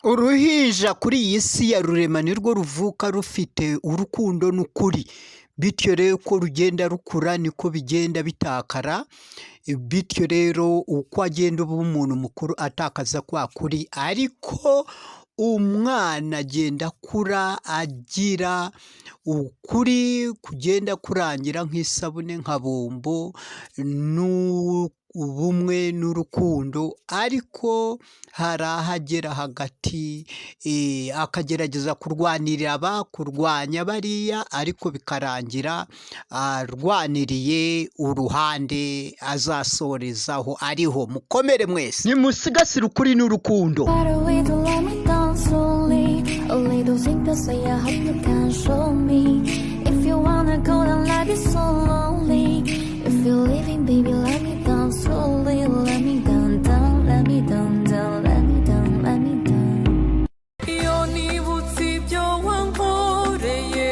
Uruhinja kuri iyi si ya rurema nirwo ruvuka rufite urukundo n'ukuri, bityo rero uko rugenda rukura niko bigenda bitakara, bityo rero uko agenda uba umuntu mukuru atakaza kwa kuri, ariko umwana agenda akura agira ukuri kugenda kurangira nk'isabune, nka bombo, ubumwe n'urukundo, ariko hari aho agera hagati akagerageza kurwanirira kurwanya bariya, ariko bikarangira arwaniriye uruhande azasorezaho ariho. Mukomere mwese, nimusigasire ukuri n'urukundo. A little thing to say, I hope you can show me. If you wanna go, then let it so lonely. If you're leaving, baby, let me down slowly. Let me down, down, let me down, down, let me down, let me down. Yoni butsi byo wankoreye,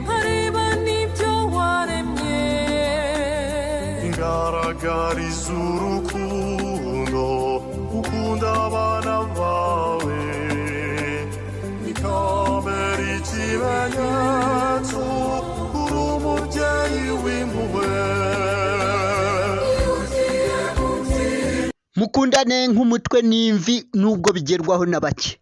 nkareba nibyo waremye. Ingaragariza urukundo, ukunda abana bawe. Kamera ikimenyetso, uri umubyeyi w'impuhwe. Mukundane nk'umutwe n'imvi nubwo bigerwaho na bake.